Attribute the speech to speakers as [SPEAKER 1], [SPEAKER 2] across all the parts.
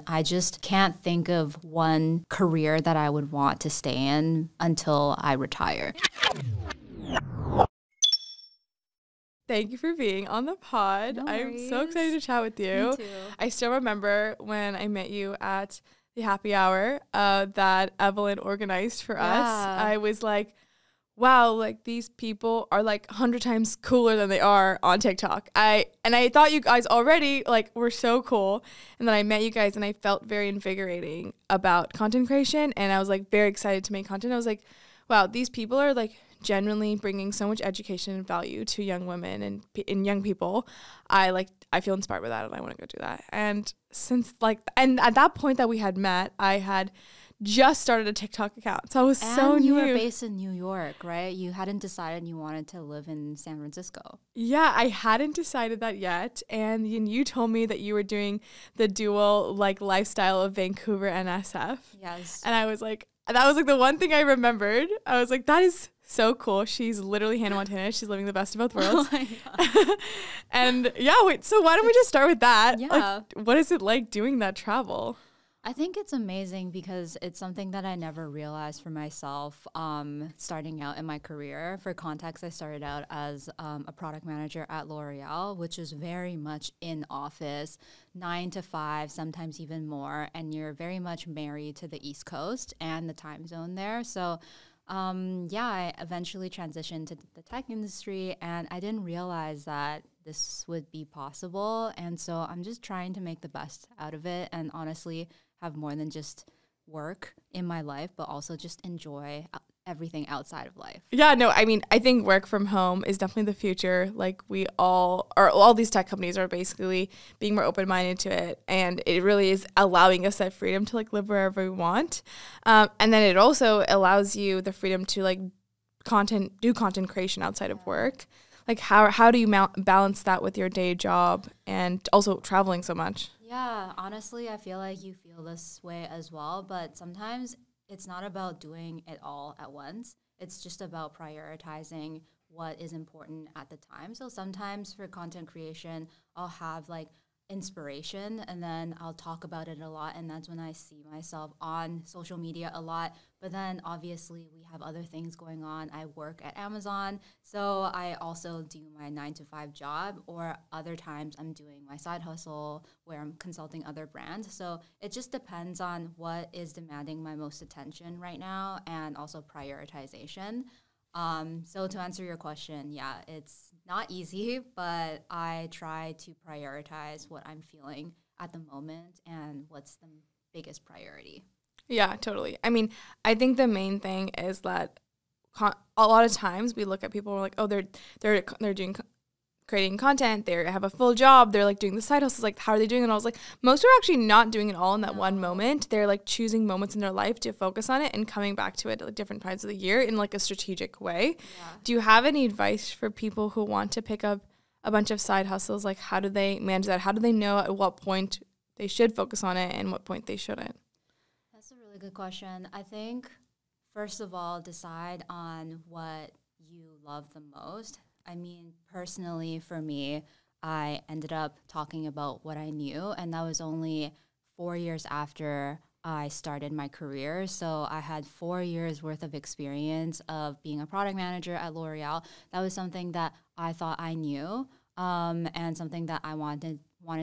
[SPEAKER 1] I just can't think of one career that I would want to stay in until I retire.
[SPEAKER 2] Thank you for being on the pod.
[SPEAKER 1] No
[SPEAKER 2] I'm so
[SPEAKER 1] worries.
[SPEAKER 2] excited to chat with you.
[SPEAKER 1] Me too.
[SPEAKER 2] I still remember when I met you at the happy hour that Evelyn organized for us. I was like, wow, like these people are like 100 times cooler than they are on TikTok. I thought you guys already like were so cool. And then I met you guys and I felt very invigorating about content creation. And I was like very excited to make content. I was like, wow, these people are like genuinely bringing so much education and value to young women and young people. I feel inspired by that and I want to go do that. And and at that point that we had met, I had just started a TikTok account. So I was so new.
[SPEAKER 1] And you were based in New York, right? You hadn't decided you wanted to live in San Francisco.
[SPEAKER 2] Yeah, I hadn't decided that yet. And you told me that you were doing the dual like lifestyle of Vancouver and SF.
[SPEAKER 1] Yes.
[SPEAKER 2] And I was like, that was like the one thing I remembered. I was like, that is so cool. She's literally Hannah Montana. She's living the best of both worlds.
[SPEAKER 1] Oh my God.
[SPEAKER 2] And yeah, so why don't we just start with that?
[SPEAKER 1] Yeah.
[SPEAKER 2] Like, what is it like doing that travel?
[SPEAKER 1] I think it's amazing because it's something that I never realized for myself starting out in my career. For context, I started out as a product manager at L'Oreal, which is very much in office, 9 to 5, sometimes even more. And you're very much married to the East Coast and the time zone there. So I eventually transitioned to the tech industry and I didn't realize that this would be possible. And so I'm just trying to make the best out of it and honestly have more than just work in my life, but also just enjoy everything outside of life.
[SPEAKER 2] Yeah, no, I mean, I think work from home is definitely the future. Like all these tech companies are basically being more open-minded to it. And it really is allowing us that freedom to like live wherever we want. And then it also allows you the freedom to like do content creation outside of work. Like how do you balance that with your day job and also traveling so much?
[SPEAKER 1] Yeah, honestly, I feel like you feel this way as well, but sometimes it's not about doing it all at once. It's just about prioritizing what is important at the time. So sometimes for content creation, I'll have like inspiration and then I'll talk about it a lot, and that's when I see myself on social media a lot. But then obviously we have other things going on. I work at Amazon, so I also do my 9 to 5 job, or other times I'm doing my side hustle where I'm consulting other brands. So it just depends on what is demanding my most attention right now, and also prioritization. So to answer your question, yeah, it's not easy, but I try to prioritize what I'm feeling at the moment and what's the biggest priority.
[SPEAKER 2] Yeah, totally. I mean, I think the main thing is that a lot of times we look at people and we're like, oh, they're doing creating content, they have a full job, they're like doing the side hustles, like how are they doing it? And I was like, most are actually not doing it all in that one moment. They're like choosing moments in their life to focus on it and coming back to it at like different times of the year in like a strategic way. Yeah. Do you have any advice for people who want to pick up a bunch of side hustles? Like how do they manage that? How do they know at what point they should focus on it and what point they shouldn't?
[SPEAKER 1] That's a really good question. I think first of all, decide on what you love the most. I mean, personally, for me, I ended up talking about what I knew, and that was only 4 years after I started my career. So I had 4 years worth of experience of being a product manager at L'Oreal. That was something that I thought I knew, and something that I wanted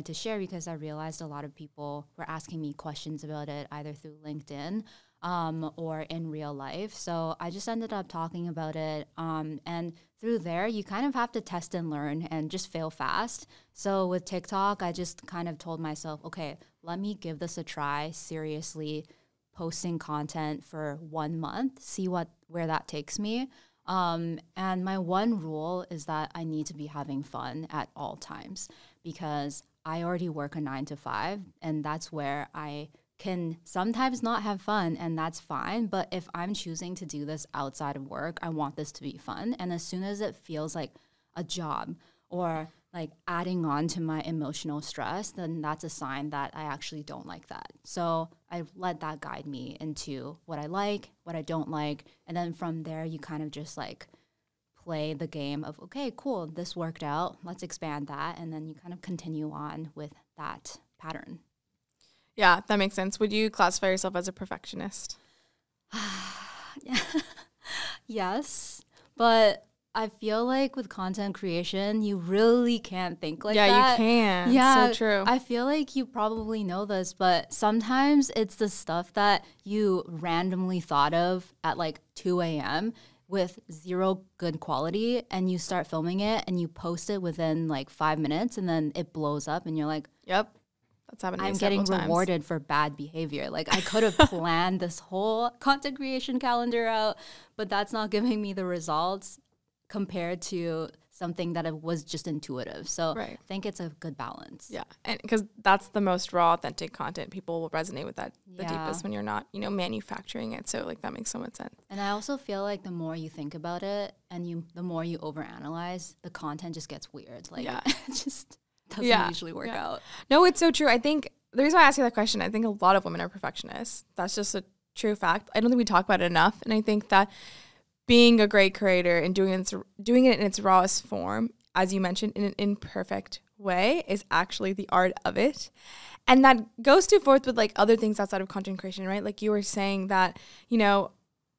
[SPEAKER 1] to share because I realized a lot of people were asking me questions about it either through LinkedIn or in real life. So I just ended up talking about it. And through there, you kind of have to test and learn and just fail fast. So with TikTok, I just kind of told myself, okay, let me give this a try, seriously posting content for 1 month, see where that takes me. And my one rule is that I need to be having fun at all times because I already work a 9 to 5, and that's where I can sometimes not have fun, and that's fine. But if I'm choosing to do this outside of work, I want this to be fun. And as soon as it feels like a job or like adding on to my emotional stress, then that's a sign that I actually don't like that. So I let that guide me into what I like, what I don't like. And then from there, you kind of just like play the game of, okay, cool, this worked out, let's expand that. And then you kind of continue on with that pattern.
[SPEAKER 2] Yeah, that makes sense. Would you classify yourself as a perfectionist?
[SPEAKER 1] Yes, but I feel like with content creation, you really can't think like that.
[SPEAKER 2] Yeah, you can.
[SPEAKER 1] Yeah,
[SPEAKER 2] so true.
[SPEAKER 1] I feel like you probably know this, but sometimes it's the stuff that you randomly thought of at like 2 a.m. with zero good quality, and you start filming it and you post it within like 5 minutes, and then it blows up and you're like,
[SPEAKER 2] yep. That's happened to me
[SPEAKER 1] I'm getting
[SPEAKER 2] several
[SPEAKER 1] rewarded
[SPEAKER 2] times.
[SPEAKER 1] for bad behavior. Like I could have planned this whole content creation calendar out, but that's not giving me the results compared to something that it was just intuitive. So I think it's a good balance.
[SPEAKER 2] Yeah. And because that's the most raw, authentic content. People will resonate with that the deepest when you're not, manufacturing it. So like that makes so much sense.
[SPEAKER 1] And I also feel like the more you think about it and the more you overanalyze, the content just gets weird. Like it just doesn't usually work out.
[SPEAKER 2] No, it's so true. I think the reason why I ask you that question, I think a lot of women are perfectionists. That's just a true fact. I don't think we talk about it enough. And I think that being a great creator and doing it in its rawest form, as you mentioned, in an imperfect way, is actually the art of it. And that goes to forth with like other things outside of content creation, right? Like you were saying that,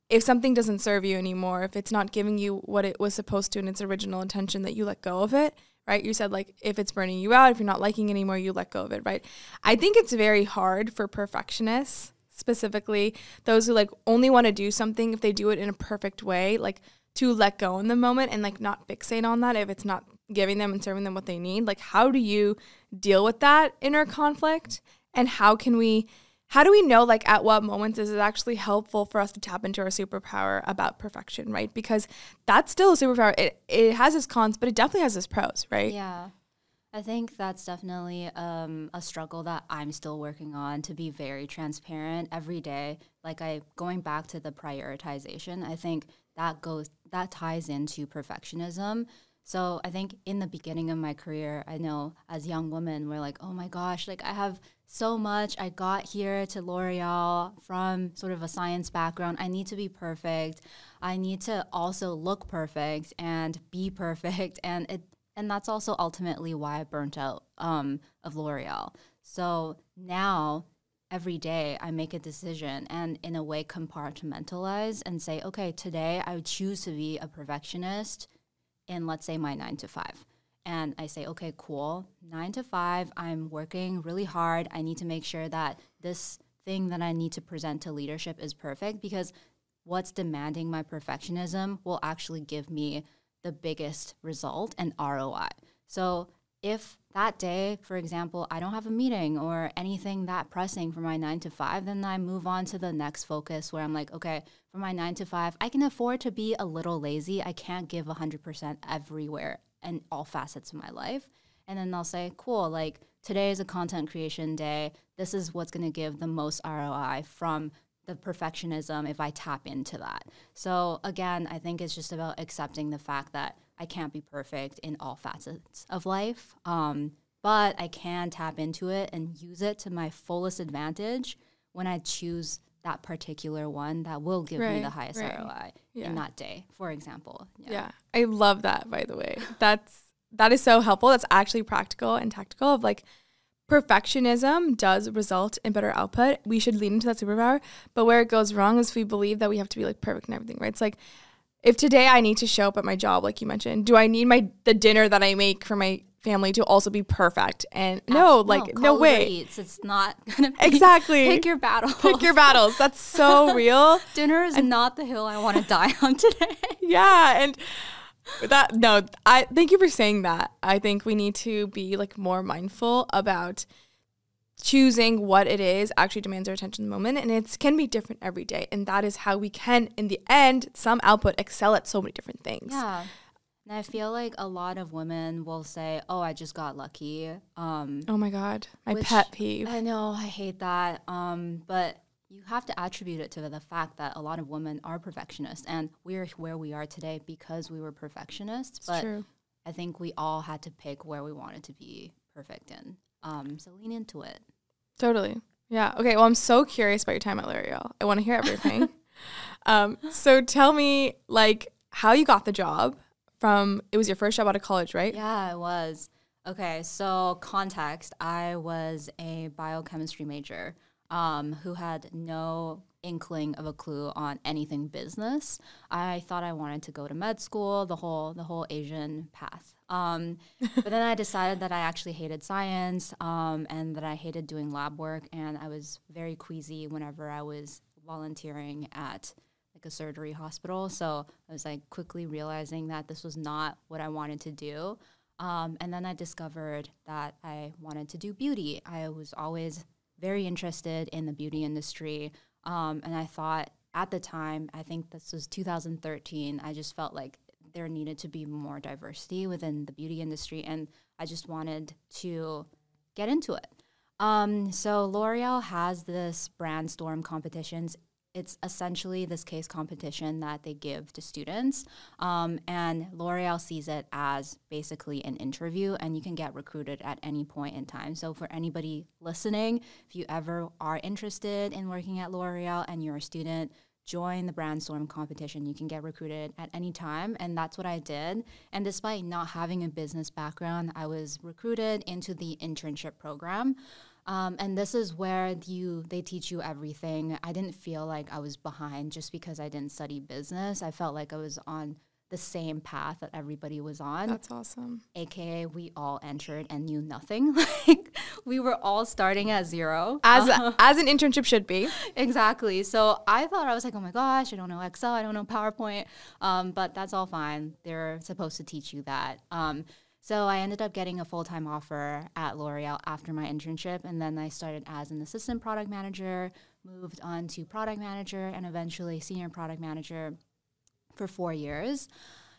[SPEAKER 2] if something doesn't serve you anymore, if it's not giving you what it was supposed to in its original intention, that you let go of it, right? You said like if it's burning you out, if you're not liking it anymore, you let go of it, right? I think it's very hard for perfectionists, specifically those who like only want to do something if they do it in a perfect way, like to let go in the moment and like not fixate on that if it's not giving them and serving them what they need. Like how do you deal with that inner conflict, and how do we know like at what moments is it actually helpful for us to tap into our superpower about perfection, right? Because that's still a superpower. It has its cons, but it definitely has its pros, right?
[SPEAKER 1] Yeah. I think that's definitely a struggle that I'm still working on, to be very transparent every day. Like going back to the prioritization, I think that ties into perfectionism. So I think in the beginning of my career, I know as young women, we're like, oh my gosh, like I have so much. I got here to L'Oreal from sort of a science background. I need to be perfect. I need to also look perfect and be perfect. And that's also ultimately why I burnt out of L'Oreal. So now, every day, I make a decision and in a way compartmentalize and say, okay, today I would choose to be a perfectionist in, let's say, my 9 to 5. And I say, okay, cool, 9 to 5, I'm working really hard. I need to make sure that this thing that I need to present to leadership is perfect, because what's demanding my perfectionism will actually give me the biggest result and ROI. So if that day, for example, I don't have a meeting or anything that pressing for my 9 to 5, then I move on to the next focus where I'm like, okay, for my 9 to 5, I can afford to be a little lazy. I can't give 100% everywhere and all facets of my life. And then I'll say, cool, like today is a content creation day. This is what's going to give the most ROI from the perfectionism if I tap into that. So again, I think it's just about accepting the fact that I can't be perfect in all facets of life, but I can tap into it and use it to my fullest advantage when I choose that particular one that will give me the highest ROI in that day, for example.
[SPEAKER 2] Yeah, I love that, by the way. That is so helpful. That's actually practical and tactical of like, perfectionism does result in better output. We should lean into that superpower. But where it goes wrong is we believe that we have to be like perfect and everything, right? It's like if today I need to show up at my job, like you mentioned, do I need the dinner that I make for my family to also be perfect? And no way.
[SPEAKER 1] It's not gonna be.
[SPEAKER 2] Exactly.
[SPEAKER 1] Pick your battles.
[SPEAKER 2] Pick your battles. That's so real.
[SPEAKER 1] Dinner is not the hill I want to die on today.
[SPEAKER 2] Yeah, and I thank you for saying that. I think we need to be like more mindful about choosing what it is actually demands our attention in the moment, and it can be different every day, and that is how we can, in the end, some output excel at so many different things.
[SPEAKER 1] Yeah, and I feel like a lot of women will say, "Oh, I just got lucky."
[SPEAKER 2] Oh my God, my pet peeve.
[SPEAKER 1] I know, I hate that. But you have to attribute it to the fact that a lot of women are perfectionists, and we're where we are today because we were perfectionists. But
[SPEAKER 2] true.
[SPEAKER 1] I think we all had to pick where we wanted to be perfect in. So lean into it.
[SPEAKER 2] Totally. Yeah. Okay. Well, I'm so curious about your time at L'Oreal. I want to hear everything. So tell me, like, how you got the job it was your first job out of college, right?
[SPEAKER 1] Yeah, it was. Okay, so context, I was a biochemistry major who had no inkling of a clue on anything business. I thought I wanted to go to med school, the whole Asian path. But then I decided that I actually hated science and that I hated doing lab work, and I was very queasy whenever I was volunteering at like a surgery hospital. So I was like quickly realizing that this was not what I wanted to do. And then I discovered that I wanted to do beauty. I was always very interested in the beauty industry. And I thought at the time, I think this was 2013, I just felt like there needed to be more diversity within the beauty industry. And I just wanted to get into it. So L'Oreal has this Brandstorm competitions. It's essentially this case competition that they give to students. And L'Oreal sees it as basically an interview, and you can get recruited at any point in time. So for anybody listening, if you ever are interested in working at L'Oreal and you're a student, join the Brandstorm competition. You can get recruited at any time, and that's what I did. And despite not having a business background, I was recruited into the internship program. And this is where they teach you everything. I didn't feel like I was behind just because I didn't study business. I felt like I was on the same path that everybody was on.
[SPEAKER 2] That's awesome.
[SPEAKER 1] AKA, we all entered and knew nothing. Like, we were all starting at zero.
[SPEAKER 2] As an internship should be.
[SPEAKER 1] Exactly. So I was like, oh my gosh, I don't know Excel, I don't know PowerPoint. But that's all fine. They're supposed to teach you that. So I ended up getting a full-time offer at L'Oreal after my internship, and then I started as an assistant product manager, moved on to product manager, and eventually senior product manager for 4 years.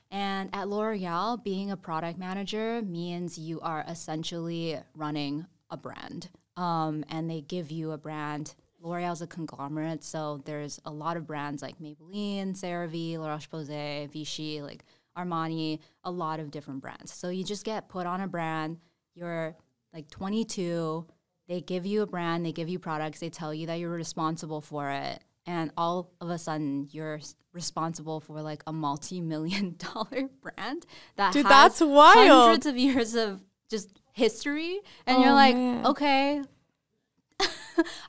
[SPEAKER 1] And at L'Oreal, being a product manager means you are essentially running a brand, and they give you a brand. L'Oreal's a conglomerate, so there's a lot of brands like Maybelline, CeraVe, La Roche-Posay, Vichy, like Armani, a lot of different brands. So you just get put on a brand. You're like 22. They give you a brand. They give you products. They tell you that you're responsible for it. And all of a sudden, you're responsible for like a multi-million-dollar brand that has
[SPEAKER 2] that's wild.
[SPEAKER 1] Hundreds of years of just history. And you're like, man. Okay.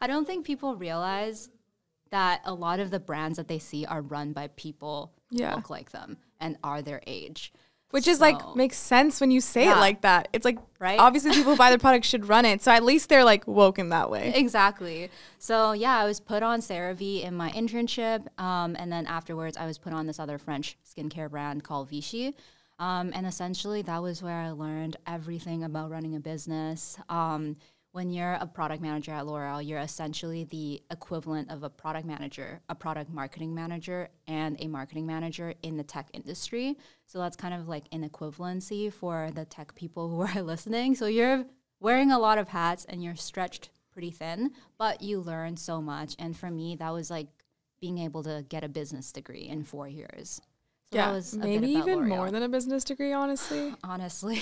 [SPEAKER 1] I don't think people realize that a lot of the brands that they see are run by people who look like them and are their age.
[SPEAKER 2] Which is like, makes sense when you say it like that. It's like, right? Obviously people who buy their product should run it. So at least they're like woke in that way.
[SPEAKER 1] Exactly. So yeah, I was put on CeraVe in my internship. And then afterwards I was put on this other French skincare brand called Vichy. And essentially that was where I learned everything about running a business. When you're a product manager at L'Oreal, you're essentially the equivalent of a product manager, a product marketing manager, and a marketing manager in the tech industry. So that's kind of like an equivalency for the tech people who are listening. So you're wearing a lot of hats and you're stretched pretty thin, but you learn so much. And for me, that was like being able to get a business degree in 4 years. So that was
[SPEAKER 2] maybe even more than a business degree, honestly.
[SPEAKER 1] Honestly.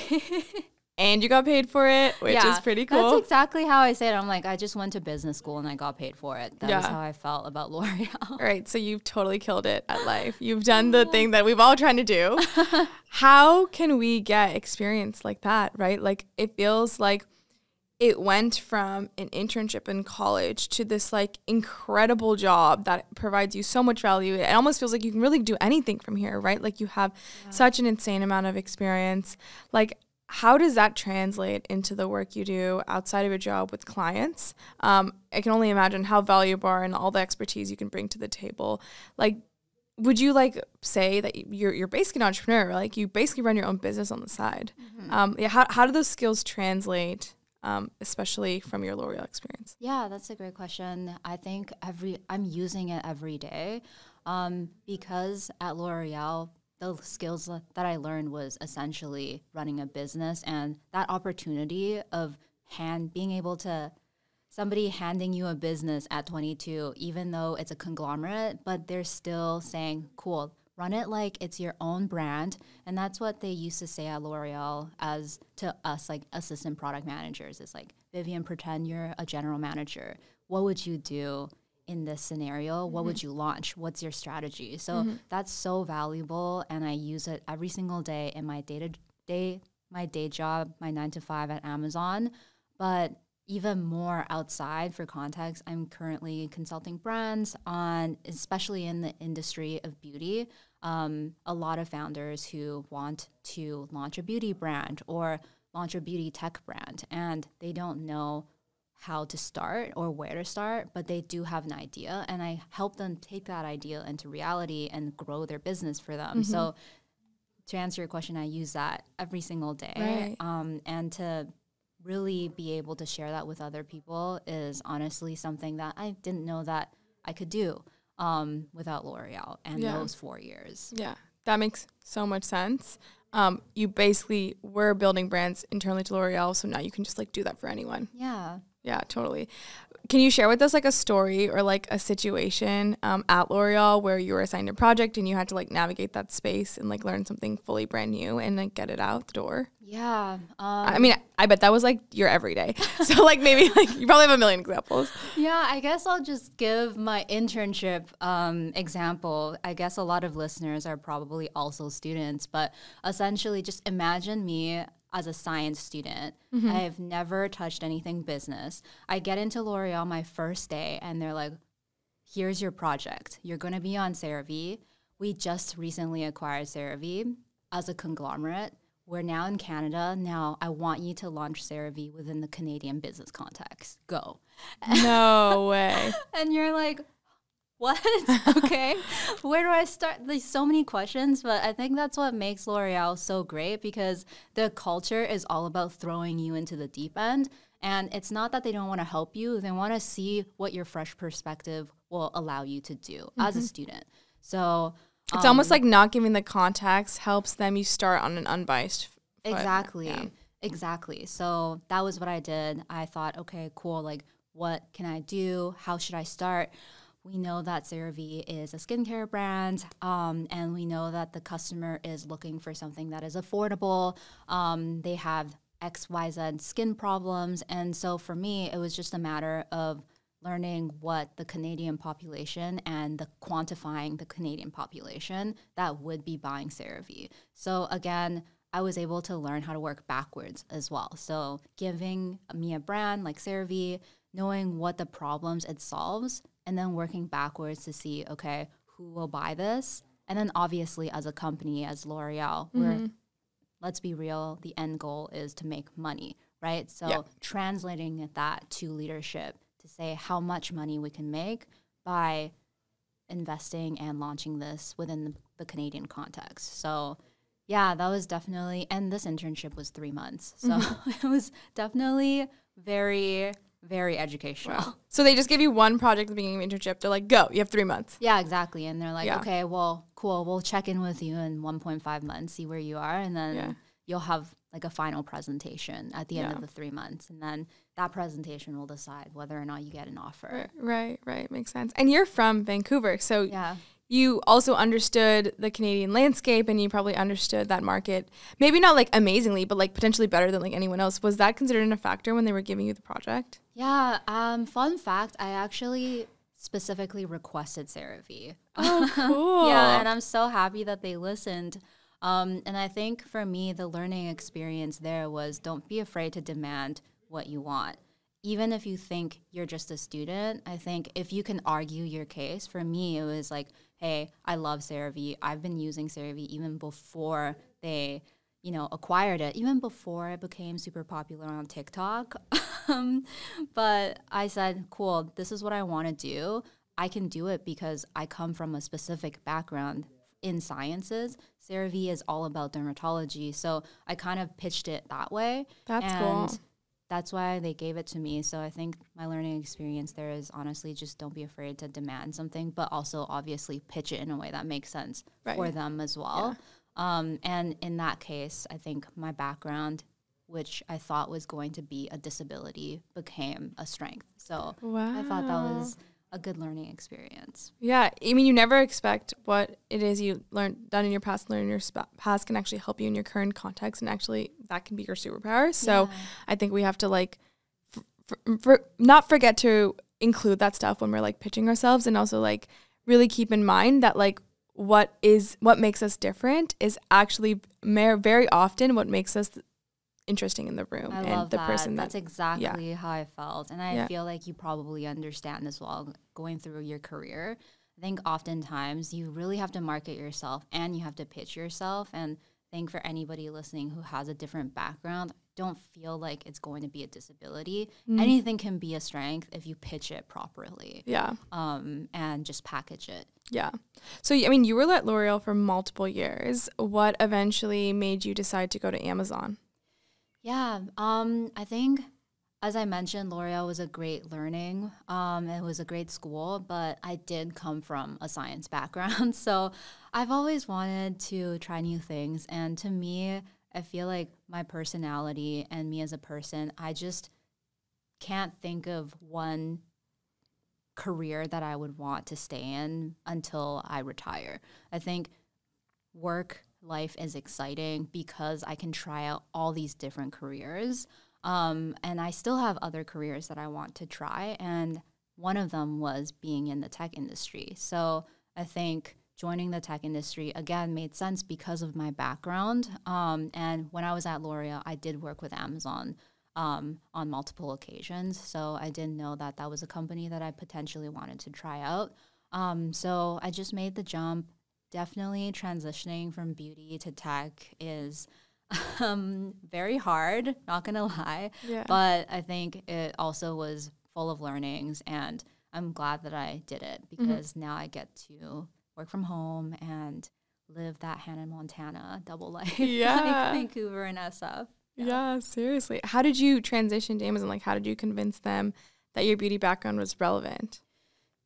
[SPEAKER 2] And you got paid for it, which is pretty cool.
[SPEAKER 1] That's exactly how I say it. I'm like, I just went to business school and I got paid for it. That was how I felt about L'Oreal.
[SPEAKER 2] All right, so you've totally killed it at life. You've done the thing that we've all trying to do. How can we get experience like that, right? Like, it feels like it went from an internship in college to this like incredible job that provides you so much value. It almost feels like you can really do anything from here, right? Like, you have such an insane amount of experience. Like, how does that translate into the work you do outside of your job with clients? I can only imagine how valuable and all the expertise you can bring to the table. Like, would you like say that you're basically an entrepreneur? Like, you basically run your own business on the side. Mm-hmm. How do those skills translate, especially from your L'Oreal experience?
[SPEAKER 1] Yeah, that's a great question. I think I'm using it every day because at L'Oreal, the skills that I learned was essentially running a business, and that opportunity of being able to somebody handing you a business at 22, even though it's a conglomerate, but they're still saying, cool, run it like it's your own brand. And that's what they used to say at L'Oreal as to us, like assistant product managers. It's like, Vivian, pretend you're a general manager. What would you do in this scenario? What would you launch? What's your strategy? So that's so valuable, and I use it every single day in my day-to-day my day job, my 9 to 5 at Amazon, but even more outside. For context, I'm currently consulting brands on, especially in the industry of beauty, a lot of founders who want to launch a beauty brand or launch a beauty tech brand, and they don't know how to start or where to start, but they do have an idea, and I help them take that idea into reality and grow their business for them. So to answer your question, I use that every single day. And to really be able to share that with other people is honestly something that I didn't know that I could do without L'Oreal and those 4 years.
[SPEAKER 2] Yeah, that makes so much sense. You basically were building brands internally to L'Oreal, so now you can just like do that for anyone. Yeah, totally. Can you share with us like a story or like a situation at L'Oreal where you were assigned a project and you had to like navigate that space and like learn something fully brand new and like get it out the door?
[SPEAKER 1] Yeah.
[SPEAKER 2] I mean, I bet that was like your everyday. So like maybe like you probably have a million examples.
[SPEAKER 1] Yeah, I guess I'll just give my internship example. I guess a lot of listeners are probably also students, but essentially just imagine me as a science student. I've never touched anything business. I get into L'Oreal my first day and they're like, here's your project. You're going to be on CeraVe. We just recently acquired CeraVe as a conglomerate. We're now in Canada. Now I want you to launch CeraVe within the Canadian business context. Go.
[SPEAKER 2] No way.
[SPEAKER 1] And you're like, what? Okay. Where do I start? There's so many questions, but I think that's what makes L'Oreal so great, because the culture is all about throwing you into the deep end. And it's not that they don't want to help you. They want to see what your fresh perspective will allow you to do as a student. So
[SPEAKER 2] it's almost like not giving the context helps them you start on an unbiased foot.
[SPEAKER 1] Exactly. So that was what I did. I thought, okay, cool. Like, what can I do? How should I start? We know that CeraVe is a skincare brand, and we know that the customer is looking for something that is affordable. They have XYZ skin problems. And so for me, it was just a matter of learning what the Canadian population and the quantifying the Canadian population that would be buying CeraVe. So again, I was able to learn how to work backwards as well. So giving me a brand like CeraVe, knowing what the problems it solves, and then working backwards to see, okay, who will buy this? And then obviously as a company, as L'Oreal, we're, let's be real, the end goal is to make money, right? So translating that to leadership to say how much money we can make by investing and launching this within the Canadian context. So yeah, that was definitely, and this internship was 3 months. So it was definitely very, very educational.
[SPEAKER 2] Wow. So they just give you one project at the beginning of the internship. They're like, go, you have 3 months.
[SPEAKER 1] Yeah, exactly. And they're like, okay, well, cool. We'll check in with you in 1.5 months, see where you are. And then you'll have like a final presentation at the end of the 3 months. And then that presentation will decide whether or not you get an offer.
[SPEAKER 2] Right. Makes sense. And you're from Vancouver. So you also understood the Canadian landscape, and you probably understood that market, maybe not like amazingly, but like potentially better than like anyone else. Was that considered a factor when they were giving you the project?
[SPEAKER 1] Yeah. Fun fact, I actually specifically requested CeraVe.
[SPEAKER 2] Oh, cool.
[SPEAKER 1] Yeah, and I'm so happy that they listened. And I think for me, the learning experience there was don't be afraid to demand what you want. Even if you think you're just a student, I think if you can argue your case, for me, it was like, hey, I love CeraVe. I've been using CeraVe even before they, acquired it, even before it became super popular on TikTok. But I said, cool, this is what I want to do. I can do it because I come from a specific background in sciences. CeraVe is all about dermatology. So I kind of pitched it that way.
[SPEAKER 2] That's cool.
[SPEAKER 1] That's why they gave it to me. So I think my learning experience there is honestly just don't be afraid to demand something, but also obviously pitch it in a way that makes sense for them as well. And in that case, I think my background, which I thought was going to be a disability, became a strength. So I thought that was a good learning experience.
[SPEAKER 2] Yeah. I mean, you never expect what it is you done in your past, learn in your past can actually help you in your current context. And actually that can be your superpower. So I think we have to like, not forget to include that stuff when we're like pitching ourselves, and also like really keep in mind that like what makes us different is actually very often what makes us interesting in the room.
[SPEAKER 1] I
[SPEAKER 2] and
[SPEAKER 1] love
[SPEAKER 2] the
[SPEAKER 1] that.
[SPEAKER 2] person
[SPEAKER 1] That's exactly how I felt. And I
[SPEAKER 2] Yeah.
[SPEAKER 1] feel like you probably understand as well going through your career. I think oftentimes you really have to market yourself and you have to pitch yourself. And I think for anybody listening who has a different background, don't feel like it's going to be a disability. Anything can be a strength if you pitch it properly.
[SPEAKER 2] Yeah.
[SPEAKER 1] And just package it.
[SPEAKER 2] Yeah. So, I mean, you were at L'Oreal for multiple years. What eventually made you decide to go to Amazon?
[SPEAKER 1] Yeah, I think, as I mentioned, L'Oreal was a great learning. It was a great school, but I did come from a science background. So I've always wanted to try new things. And to me, I feel like my personality and me as a person, I just can't think of one career that I would want to stay in until I retire. I think work life is exciting because I can try out all these different careers. And I still have other careers that I want to try. And one of them was being in the tech industry. So I think joining the tech industry, again, made sense because of my background. And when I was at L'Oreal, I did work with Amazon on multiple occasions. So I didn't know that that was a company that I potentially wanted to try out. So I just made the jump. Definitely transitioning from beauty to tech is very hard, not gonna lie.
[SPEAKER 2] Yeah.
[SPEAKER 1] But I think it also was full of learnings, and I'm glad that I did it because now I get to work from home and live that Hannah Montana double life,
[SPEAKER 2] Yeah.
[SPEAKER 1] like Vancouver and SF.
[SPEAKER 2] Yeah, seriously. How did you transition to Amazon? Like, how did you convince them that your beauty background was relevant?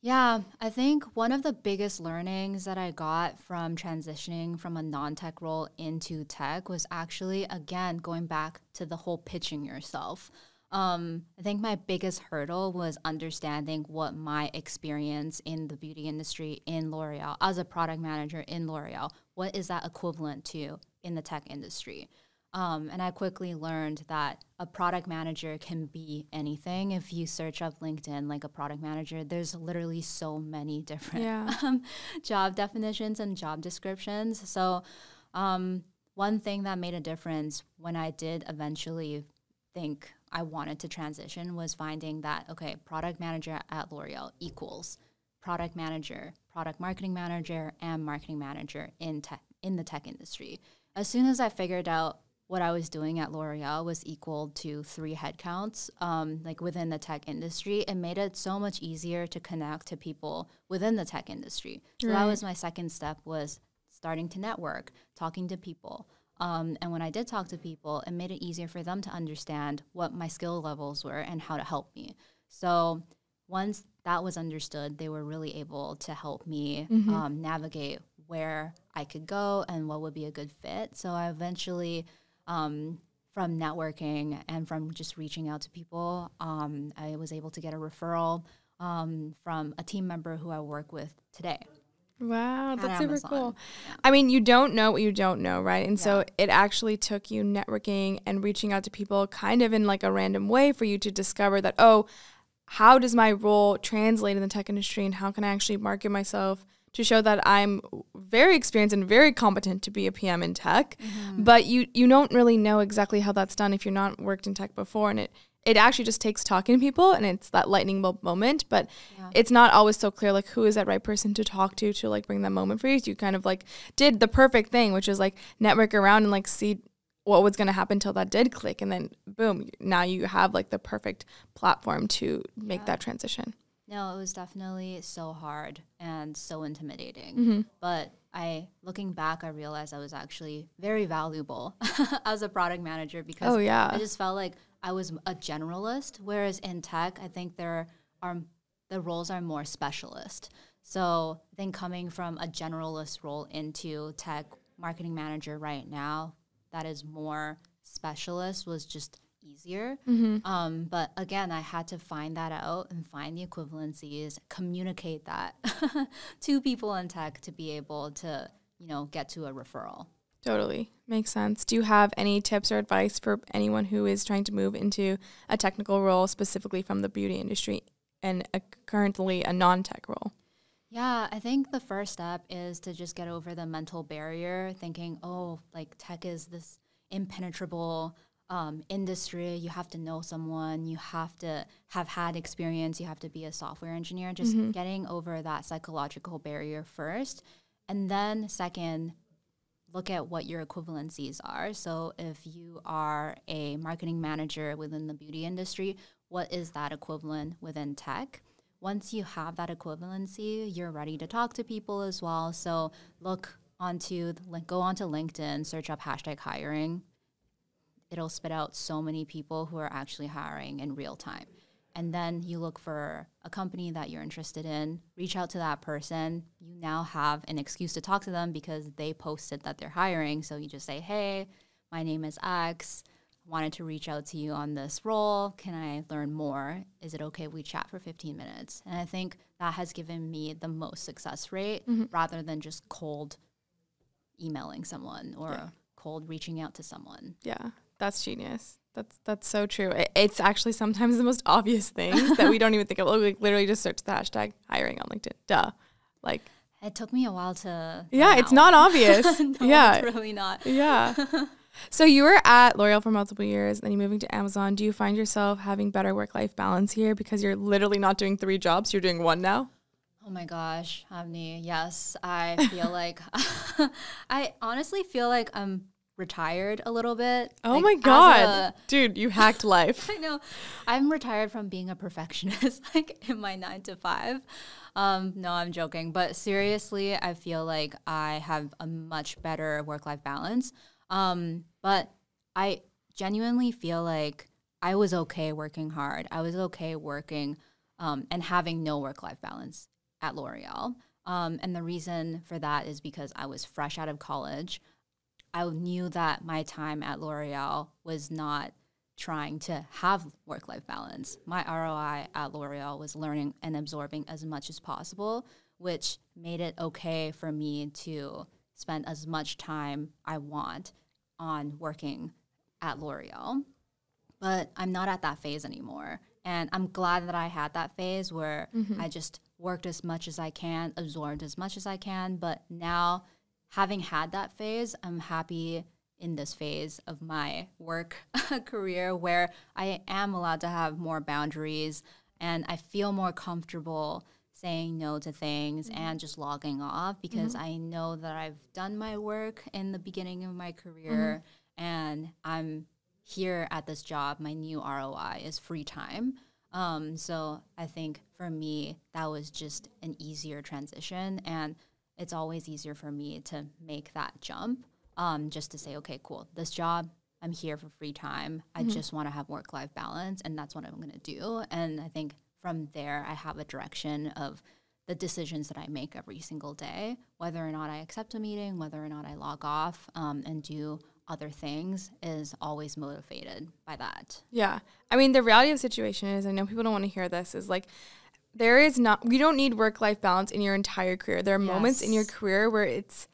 [SPEAKER 1] Yeah, I think one of the biggest learnings that I got from transitioning from a non-tech role into tech was actually, again, going back to the whole pitching yourself. I think my biggest hurdle was understanding what my experience in the beauty industry in L'Oreal, as a product manager in L'Oreal, what is that equivalent to in the tech industry? And I quickly learned that a product manager can be anything. If you search up LinkedIn, like a product manager, there's literally so many different job definitions and job descriptions. So one thing that made a difference when I did eventually think I wanted to transition was finding that, okay, product manager at L'Oreal equals product manager, product marketing manager, and marketing manager in the tech industry. As soon as I figured out what I was doing at L'Oreal was equal to 3 headcounts, like within the tech industry, it made it so much easier to connect to people within the tech industry. So that was my second step, was starting to network, talking to people. And when I did talk to people, it made it easier for them to understand what my skill levels were and how to help me. So once that was understood, they were really able to help me navigate where I could go and what would be a good fit. So I eventually, from networking and from just reaching out to people, I was able to get a referral from a team member who I work with today.
[SPEAKER 2] Wow, that's super
[SPEAKER 1] Amazon.
[SPEAKER 2] cool.
[SPEAKER 1] Yeah.
[SPEAKER 2] I mean, you don't know what you don't know, right? And so it actually took you networking and reaching out to people kind of in like a random way for you to discover that, oh, how does my role translate in the tech industry and how can I actually market myself to show that I'm very experienced and very competent to be a PM in tech. But you don't really know exactly how that's done if you're not worked in tech before. And it actually just takes talking to people, and it's that lightning bulb moment. But it's not always so clear, like, who is that right person to talk to like bring that moment for you. So you kind of like did the perfect thing, which is like network around and like see what was going to happen till that did click. And then boom, now you have like the perfect platform to make that transition.
[SPEAKER 1] No, it was definitely so hard and so intimidating. But looking back, I realized I was actually very valuable as a product manager because I just felt like I was a generalist, whereas in tech, I think the roles are more specialist. So I think coming from a generalist role into tech marketing manager right now, that is more specialist, was just easier. But again, I had to find that out and find the equivalencies, communicate that to people in tech to be able to, get to a referral.
[SPEAKER 2] Totally. Makes sense. Do you have any tips or advice for anyone who is trying to move into a technical role, specifically from the beauty industry and currently a non-tech role?
[SPEAKER 1] Yeah, I think the first step is to just get over the mental barrier, thinking, oh, like tech is this impenetrable industry, you have to know someone, you have to have had experience, you have to be a software engineer, just getting over that psychological barrier first. And then second, look at what your equivalencies are. So if you are a marketing manager within the beauty industry, what is that equivalent within tech? Once you have that equivalency, you're ready to talk to people as well. So go onto LinkedIn, search up #hiring. It'll spit out so many people who are actually hiring in real time. And then you look for a company that you're interested in, reach out to that person. You now have an excuse to talk to them because they posted that they're hiring. So you just say, hey, my name is X. Wanted to reach out to you on this role. Can I learn more? Is it okay if we chat for 15 minutes? And I think that has given me the most success rate rather than just cold emailing someone or cold reaching out to someone.
[SPEAKER 2] Yeah. That's genius. That's so true. It's actually sometimes the most obvious things that we don't even think of. Like literally just search the #hiring on LinkedIn. Duh. Like
[SPEAKER 1] it took me a while to.
[SPEAKER 2] Yeah, it's not obvious.
[SPEAKER 1] No,
[SPEAKER 2] yeah,
[SPEAKER 1] it's really not.
[SPEAKER 2] Yeah. So you were at L'Oreal for multiple years, then you're moving to Amazon. Do you find yourself having better work-life balance here because you're literally not doing 3 jobs? You're doing 1 now?
[SPEAKER 1] Oh my gosh, Avni. Yes, I feel like I honestly feel like I'm retired a little bit.
[SPEAKER 2] Oh
[SPEAKER 1] like,
[SPEAKER 2] my God. Dude, you hacked life.
[SPEAKER 1] I know. I'm retired from being a perfectionist, like in my 9 to 5. No, I'm joking. But seriously, I feel like I have a much better work-life balance. But I genuinely feel like I was okay working hard. I was okay working and having no work-life balance at L'Oreal. And the reason for that is because I was fresh out of college. I knew that my time at L'Oreal was not trying to have work-life balance. My ROI at L'Oreal was learning and absorbing as much as possible, which made it okay for me to spend as much time I want on working at L'Oreal. But I'm not at that phase anymore. And I'm glad that I had that phase where I just worked as much as I can, absorbed as much as I can. But now, having had that phase, I'm happy in this phase of my work career where I am allowed to have more boundaries and I feel more comfortable saying no to things and just logging off because I know that I've done my work in the beginning of my career and I'm here at this job. My new ROI is free time. So I think for me, that was just an easier transition and it's always easier for me to make that jump just to say, okay, cool, this job, I'm here for free time. I just want to have work-life balance, and that's what I'm going to do. And I think from there, I have a direction of the decisions that I make every single day, whether or not I accept a meeting, whether or not I log off and do other things is always motivated by that.
[SPEAKER 2] Yeah. I mean, the reality of the situation is, I know people don't want to hear this, is like, you don't need work-life balance in your entire career. There are moments in your career where it's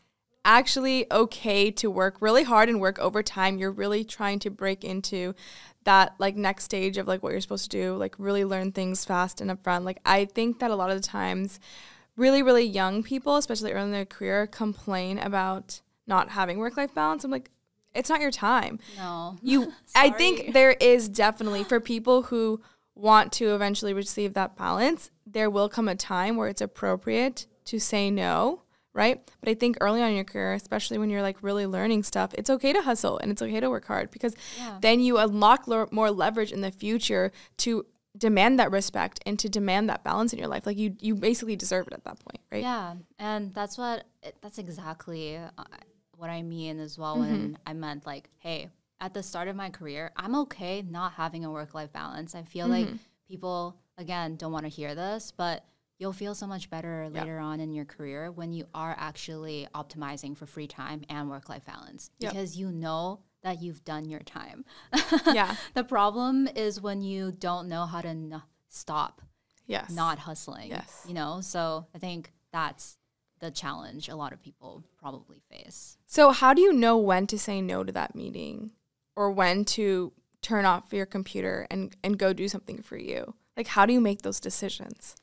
[SPEAKER 2] actually okay to work really hard and work overtime. You're really trying to break into that like next stage of like what you're supposed to do, like really learn things fast and upfront. Like I think that a lot of the times really, really young people, especially early in their career, complain about not having work-life balance. I'm like, it's not your time.
[SPEAKER 1] No.
[SPEAKER 2] I think there is definitely, for people who want to eventually receive that balance, there will come a time where it's appropriate to say no, right? But I think early on in your career, especially when you're like really learning stuff, it's okay to hustle and it's okay to work hard because then you unlock more leverage in the future to demand that respect and to demand that balance in your life. Like you basically deserve it at that point, right?
[SPEAKER 1] Yeah, and that's exactly what I mean as well when I meant like, hey, at the start of my career, I'm okay not having a work-life balance. I feel like people, again, don't want to hear this, but you'll feel so much better later on in your career when you are actually optimizing for free time and work-life balance because you know that you've done your time. The problem is when you don't know how to stop not hustling. You know, so I think that's the challenge a lot of people probably face.
[SPEAKER 2] So how do you know when to say no to that meeting or when to turn off your computer and go do something for you? Like, how do you make those decisions?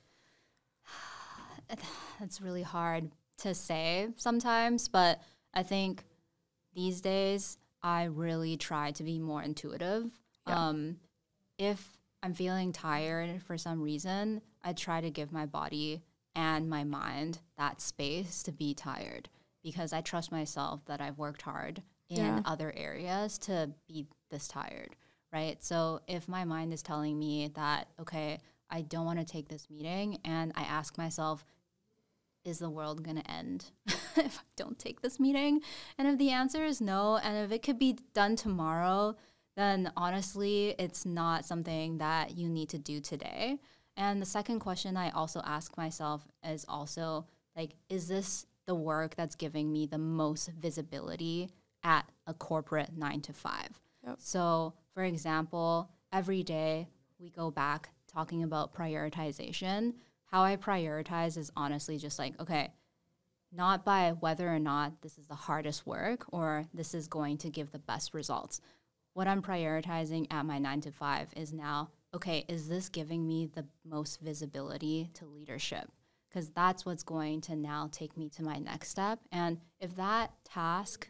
[SPEAKER 1] It's really hard to say sometimes, but I think these days I really try to be more intuitive. Yeah. If I'm feeling tired for some reason, I try to give my body and my mind that space to be tired, because I trust myself that I've worked hard in other areas to be this tired, right? So if my mind is telling me that, okay, I don't want to take this meeting, and I ask myself, is the world going to end if I don't take this meeting? And if the answer is no, and if it could be done tomorrow, then honestly, it's not something that you need to do today. And the second question I also ask myself is also, like, is this the work that's giving me the most visibility at a corporate 9 to 5? Yep. So, for example, every day we go back talking about prioritization. How I prioritize is honestly just like, okay, not by whether or not this is the hardest work or this is going to give the best results. What I'm prioritizing at my 9 to 5 is now, okay, is this giving me the most visibility to leadership? Because that's what's going to now take me to my next step. And if that task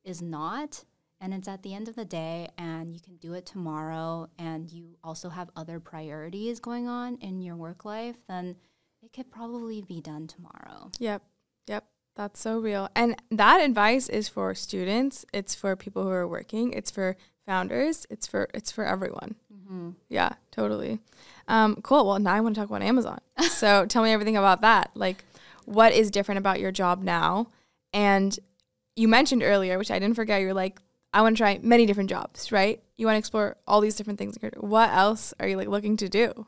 [SPEAKER 1] is not, and it's at the end of the day and you can do it tomorrow, and you also have other priorities going on in your work life, then it could probably be done tomorrow.
[SPEAKER 2] Yep. That's so real. And that advice is for students. It's for people who are working. It's for founders. It's for everyone. Mm-hmm. Yeah, totally. Cool. Well, now I want to talk about Amazon. So tell me everything about that. Like, what is different about your job now? And you mentioned earlier, which I didn't forget, you're like, I want to try many different jobs, right? You want to explore all these different things. What else are you like looking to do?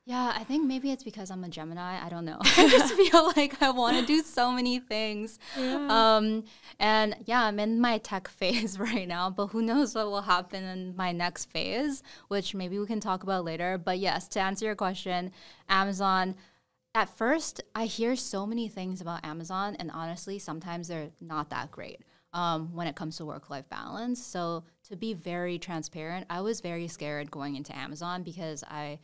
[SPEAKER 1] Yeah, I think maybe it's because I'm a Gemini. I don't know. I just feel like I want to do so many things. Yeah. And yeah, I'm in my tech phase right now, but who knows what will happen in my next phase, which maybe we can talk about later. But yes, to answer your question, Amazon, at first, I hear so many things about Amazon, and honestly, sometimes they're not that great when it comes to work-life balance. So to be very transparent, I was very scared going into Amazon because I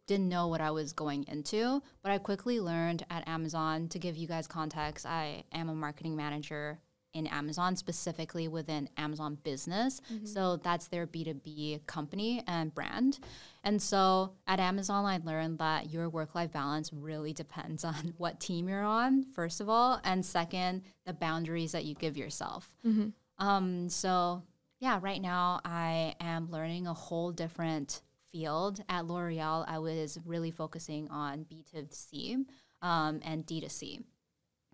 [SPEAKER 1] didn't know what I was going into, but I quickly learned at Amazon. To give you guys context, I am a marketing manager in Amazon, specifically within Amazon Business. Mm-hmm. So that's their B2B company and brand. And so at Amazon, I learned that your work-life balance really depends on what team you're on, first of all, and second, the boundaries that you give yourself. Mm-hmm. So yeah, right now I am learning a whole different field. At L'Oreal, I was really focusing on B2C and D2C.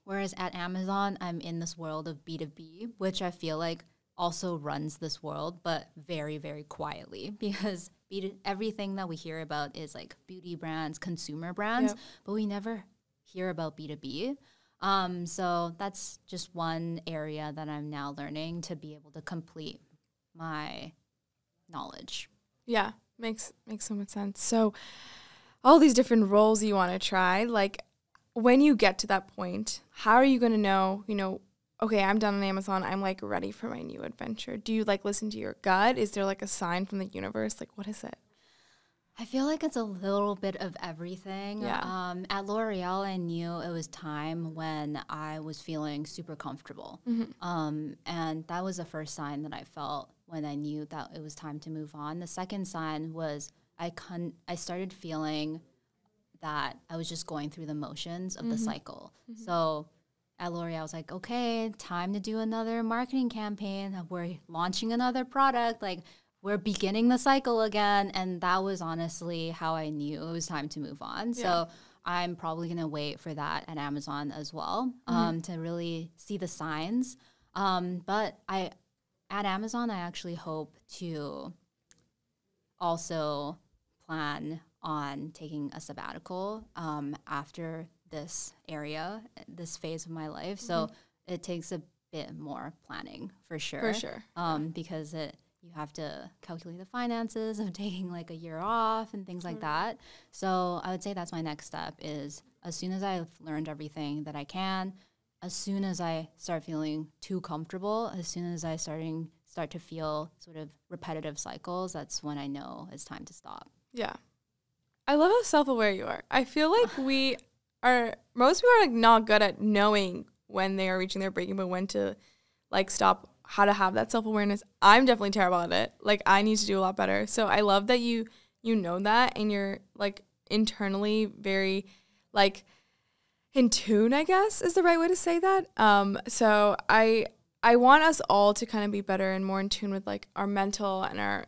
[SPEAKER 1] Whereas at Amazon, I'm in this world of B2B, which I feel like also runs this world, but very, very quietly, because everything that we hear about is like beauty brands, consumer brands, but we never hear about B2B. So that's just one area that I'm now learning to be able to complete my knowledge.
[SPEAKER 2] Yeah. Makes so much sense. So all these different roles you want to try, like when you get to that point, how are you going to know, okay, I'm done on Amazon. I'm like ready for my new adventure. Do you like listen to your gut? Is there like a sign from the universe? Like, what is it?
[SPEAKER 1] I feel like it's a little bit of everything. Yeah. At L'Oreal, I knew it was time when I was feeling super comfortable. Mm-hmm. And that was the first sign that I felt when I knew that it was time to move on. The second sign was I started feeling that I was just going through the motions of the cycle. Mm-hmm. So at L'Oreal, I was like, okay, time to do another marketing campaign. We're launching another product. Like, we're beginning the cycle again. And that was honestly how I knew it was time to move on. Yeah. So I'm probably going to wait for that at Amazon as well, to really see the signs. But at Amazon, I actually hope to also plan on taking a sabbatical after this phase of my life. So it takes a bit more planning for sure. For sure. Because you have to calculate the finances of taking like a year off and things like that. So I would say that's my next step, is as soon as I've learned everything that I can, as soon as I start feeling too comfortable, as soon as I start to feel sort of repetitive cycles, that's when I know it's time to stop. Yeah.
[SPEAKER 2] I love how self-aware you are. I feel like most people are like not good at knowing when they are reaching their breaking point, when to like stop how to have that self-awareness. I'm definitely terrible at it. Like, I need to do a lot better. So I love that you know that, and you're like internally very like in tune, I guess is the right way to say that. So I want us all to kind of be better and more in tune with like our mental and our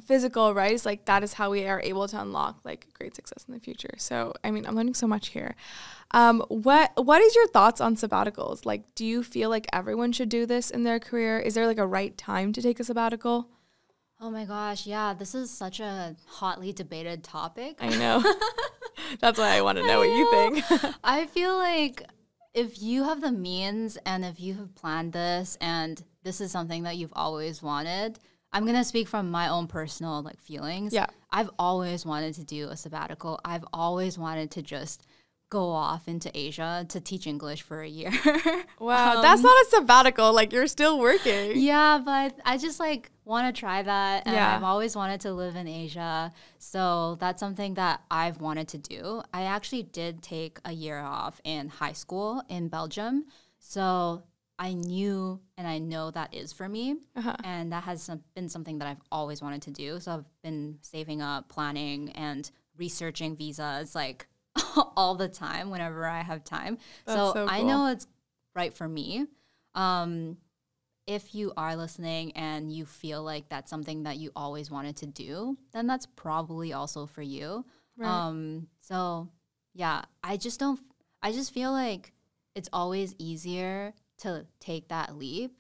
[SPEAKER 2] physical, right? It's like that is how we are able to unlock like great success in the future. So, I mean, I'm learning so much here. What is your thoughts on sabbaticals? Like, do you feel like everyone should do this in their career? Is there like a right time to take a sabbatical?
[SPEAKER 1] Oh my gosh, yeah, this is such a hotly debated topic.
[SPEAKER 2] I know. That's why I want to know what you think.
[SPEAKER 1] I feel like if you have the means and if you have planned this and this is something that you've always wanted, I'm going to speak from my own personal like feelings.
[SPEAKER 2] Yeah.
[SPEAKER 1] I've always wanted to do a sabbatical. I've always wanted to just go off into Asia to teach English for a year.
[SPEAKER 2] Wow, that's not a sabbatical. Like, you're still working.
[SPEAKER 1] Yeah, but I just like want to try that. And
[SPEAKER 2] Yeah.
[SPEAKER 1] I've always wanted to live in Asia. So that's something that I've wanted to do. I actually did take a year off in high school in Belgium. So I knew and I know that is for me. And that has been something that I've always wanted to do. So I've been saving up, planning, and researching visas like all the time whenever I have time. So
[SPEAKER 2] cool.
[SPEAKER 1] I know it's right for me. If you are listening and you feel like that's something that you always wanted to do, then that's probably also for you.
[SPEAKER 2] Right.
[SPEAKER 1] So yeah, I just feel like it's always easier to take that leap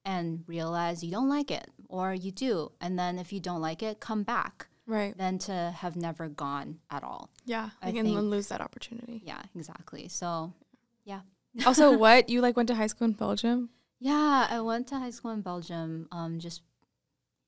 [SPEAKER 1] and realize you don't like it, or you do. And then if you don't like it, come back.
[SPEAKER 2] Right.
[SPEAKER 1] Than to have never gone at all.
[SPEAKER 2] Yeah.
[SPEAKER 1] I
[SPEAKER 2] and
[SPEAKER 1] think,
[SPEAKER 2] then lose that opportunity.
[SPEAKER 1] Yeah, exactly. So, yeah.
[SPEAKER 2] Also, what? You like went to high school in Belgium?
[SPEAKER 1] Yeah, I went to high school in Belgium, just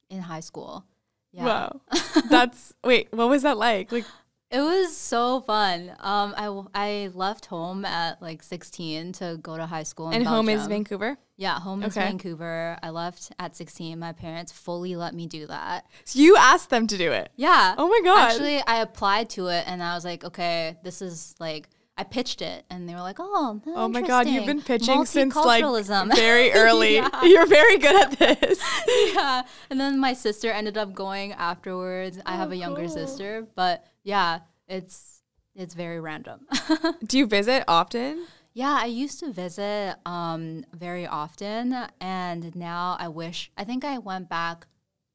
[SPEAKER 1] in high school. Yeah.
[SPEAKER 2] Wow. Wait, what was that like? Like,
[SPEAKER 1] it was so fun. I left home at like 16 to go to high school in Belgium.
[SPEAKER 2] And home is Vancouver?
[SPEAKER 1] Yeah, home is Vancouver. I left at 16. My parents fully let me do that.
[SPEAKER 2] So you asked them to do it?
[SPEAKER 1] Yeah.
[SPEAKER 2] Oh my God.
[SPEAKER 1] Actually, I applied to it and I was like, okay, this is like, I pitched it and they were like, oh
[SPEAKER 2] my God, you've been pitching since like
[SPEAKER 1] Multiculturalism.
[SPEAKER 2] very early.
[SPEAKER 1] Yeah.
[SPEAKER 2] You're very good at this.
[SPEAKER 1] Yeah. And then my sister ended up going afterwards. I have a younger sister, but yeah, it's very random.
[SPEAKER 2] Do you visit often?
[SPEAKER 1] Yeah, I used to visit very often, and now I think I went back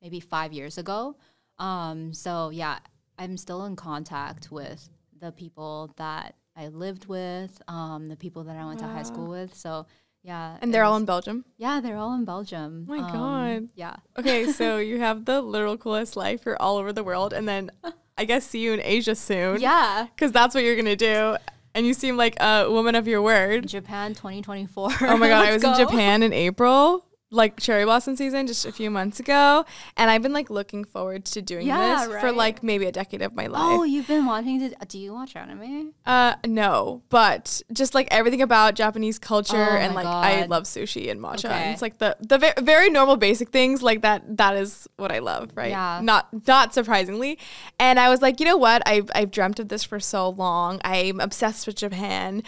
[SPEAKER 1] maybe 5 years ago. So yeah, I'm still in contact with the people that I lived with, the people that I went to high school with. So yeah.
[SPEAKER 2] And they're all in Belgium?
[SPEAKER 1] Yeah, they're all in Belgium.
[SPEAKER 2] Oh my God.
[SPEAKER 1] Yeah.
[SPEAKER 2] Okay, so you have the literal coolest life. You're all over the world, and then I guess see you in Asia soon.
[SPEAKER 1] Yeah.
[SPEAKER 2] Because that's what you're going to do. And you seem like a woman of your word.
[SPEAKER 1] Japan 2024.
[SPEAKER 2] Oh my God, I was in Japan in April, like cherry blossom season, just a few months ago. And I've been like looking forward to doing this for like maybe a decade of my life.
[SPEAKER 1] Oh, you've been wanting to, do you watch anime?
[SPEAKER 2] No, but just like everything about Japanese culture and like
[SPEAKER 1] God.
[SPEAKER 2] I love sushi and matcha. Okay. And it's like the very normal basic things like that is what I love, right?
[SPEAKER 1] Yeah.
[SPEAKER 2] Not surprisingly. And I was like, you know what? I've dreamt of this for so long. I'm obsessed with Japan.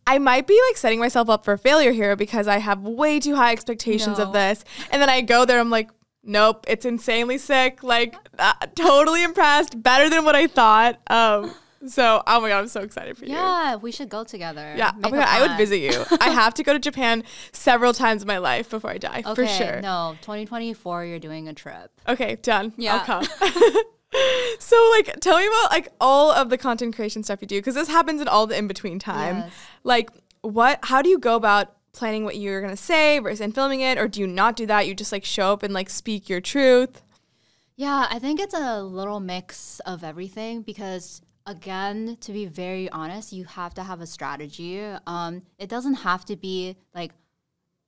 [SPEAKER 2] I might be like setting myself up for failure here because I have way too high expectations of this. And then I go there, I'm like, nope, it's insanely sick. Like totally impressed, better than what I thought. So, oh my God, I'm so excited for you.
[SPEAKER 1] Yeah, we should go together.
[SPEAKER 2] Yeah, oh my God, I would visit you. I have to go to Japan several times in my life before I die, for sure.
[SPEAKER 1] No, 2024, you're doing a trip.
[SPEAKER 2] Okay, done.
[SPEAKER 1] Yeah.
[SPEAKER 2] I'll come. So, like, tell me about, like, all of the content creation stuff you do, because this happens in all the in-between time.
[SPEAKER 1] Yes.
[SPEAKER 2] Like, how do you go about planning what you're going to say versus and filming it, or do you not do that? You just, like, show up and, like, speak your truth?
[SPEAKER 1] Yeah, I think it's a little mix of everything because, again, to be very honest, you have to have a strategy. It doesn't have to be, like,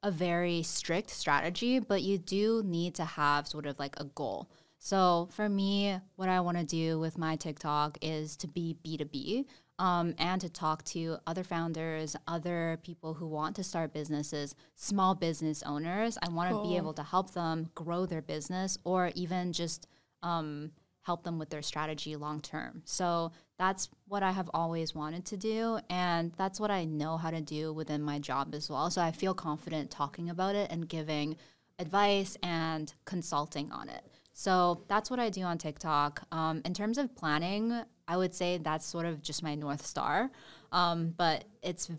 [SPEAKER 1] a very strict strategy, but you do need to have sort of, like, a goal. So for me, what I want to do with my TikTok is to be B2B and to talk to other founders, other people who want to start businesses, small business owners. I want to be able to help them grow their business or even just help them with their strategy long term. So that's what I have always wanted to do. And that's what I know how to do within my job as well. So I feel confident talking about it and giving advice and consulting on it. So that's what I do on TikTok. In terms of planning, I would say that's sort of just my North Star. But it's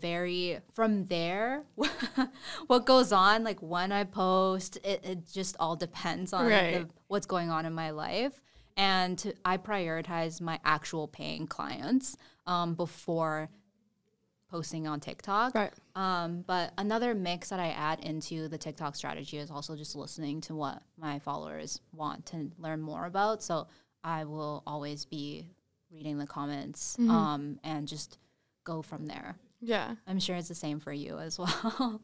[SPEAKER 1] from there, what goes on, like when I post, it just all depends on what's going on in my life. And I prioritize my actual paying clients before posting on TikTok.
[SPEAKER 2] Right.
[SPEAKER 1] But another mix that I add into the TikTok strategy is also just listening to what my followers want to learn more about. So I will always be reading the comments and just go from there.
[SPEAKER 2] Yeah.
[SPEAKER 1] I'm sure it's the same for you as well.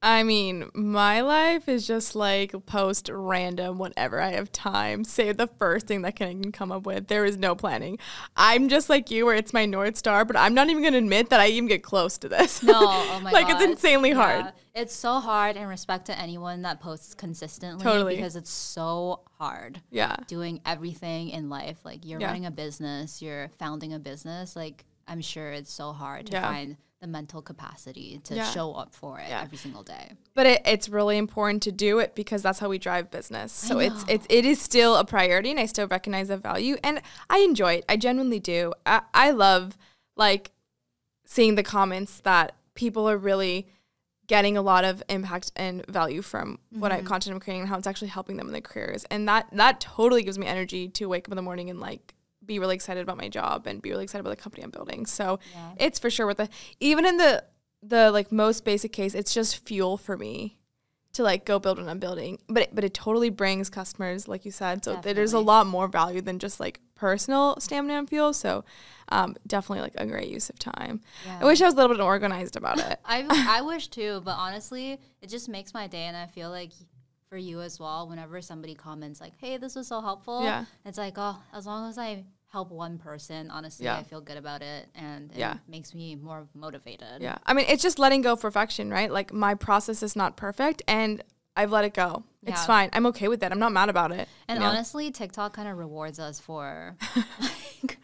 [SPEAKER 2] I mean, my life is just like post random whenever I have time. Say the first thing that I can come up with. There is no planning. I'm just like you where it's my North Star, but I'm not even going to admit that I even get close to this.
[SPEAKER 1] No, oh my God.
[SPEAKER 2] Like it's insanely hard.
[SPEAKER 1] It's so hard, and respect to anyone that posts consistently.
[SPEAKER 2] Totally.
[SPEAKER 1] Because it's so hard.
[SPEAKER 2] Yeah.
[SPEAKER 1] Doing everything in life. Like you're running a business, you're founding a business. Like I'm sure it's so hard to find the mental capacity to show up for it every single day.
[SPEAKER 2] But it's really important to do it because that's how we drive business. So it is still a priority, and I still recognize the value, and I enjoy it. I genuinely do. I love like seeing the comments that people are really getting a lot of impact and value from what content I'm creating and how it's actually helping them in their careers. And that totally gives me energy to wake up in the morning and like be really excited about my job and be really excited about the company I'm building. So it's for sure worth it. Even in the like most basic case, it's just fuel for me to like go build what I'm building. But it totally brings customers, like you said. So there's a lot more value than just like personal stamina and fuel. So definitely like a great use of time. Yeah. I wish I was a little bit organized about it.
[SPEAKER 1] I wish too, but honestly, it just makes my day, and I feel like for you as well, whenever somebody comments like, hey, this was so helpful, it's like, oh, as long as I help one person, honestly, I feel good about it, and it makes me more motivated.
[SPEAKER 2] Yeah. I mean, it's just letting go of perfection, right? Like my process is not perfect, and I've let it go. It's fine. I'm okay with it. I'm not mad about it.
[SPEAKER 1] And honestly, TikTok kind of rewards us for like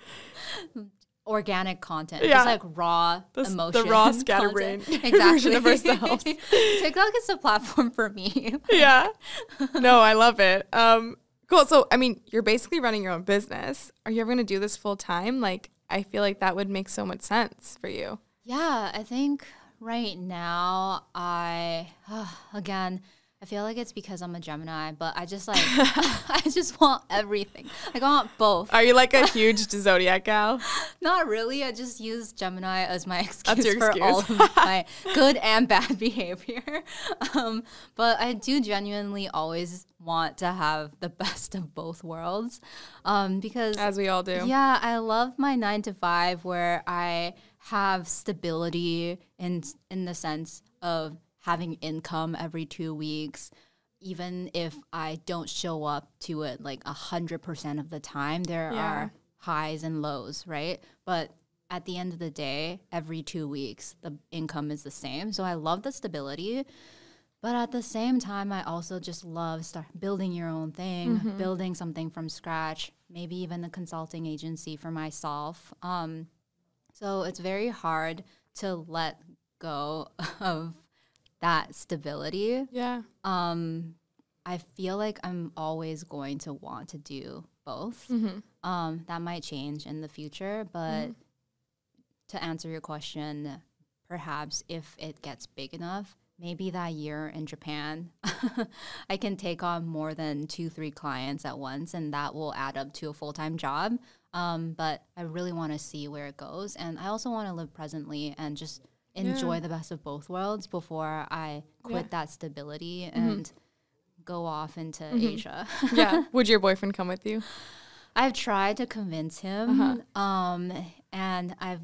[SPEAKER 1] organic content, just like raw emotion,
[SPEAKER 2] the raw scatterbrain
[SPEAKER 1] version
[SPEAKER 2] of ourselves.
[SPEAKER 1] TikTok is the platform for me.
[SPEAKER 2] No, I love it. Cool. So, I mean, you're basically running your own business. Are you ever going to do this full time? Like, I feel like that would make so much sense for you.
[SPEAKER 1] Yeah, I think right now again, I feel like it's because I'm a Gemini, but I just like, I just want everything. Like, I want both.
[SPEAKER 2] Are you like a huge zodiac gal?
[SPEAKER 1] Not really. I just use Gemini as my excuse for all of my good and bad behavior. But I do genuinely always want to have the best of both worlds. Because
[SPEAKER 2] as we all do.
[SPEAKER 1] Yeah, I love my 9 to 5 where I have stability in the sense of having income every 2 weeks, even if I don't show up to it like 100% of the time, there are highs and lows, right? But at the end of the day, every 2 weeks, the income is the same. So I love the stability. But at the same time, I also just love building your own thing, building something from scratch, maybe even a consulting agency for myself. So it's very hard to let go of that stability.
[SPEAKER 2] Yeah.
[SPEAKER 1] I feel like I'm always going to want to do both. That might change in the future, but to answer your question, perhaps if it gets big enough, maybe that year in Japan, I can take on more than 2-3 clients at once, and that will add up to a full-time job. But I really want to see where it goes. And I also want to live presently and just enjoy the best of both worlds before I quit that stability and go off into Asia.
[SPEAKER 2] Would your boyfriend come with you?
[SPEAKER 1] I've tried to convince him. And I've,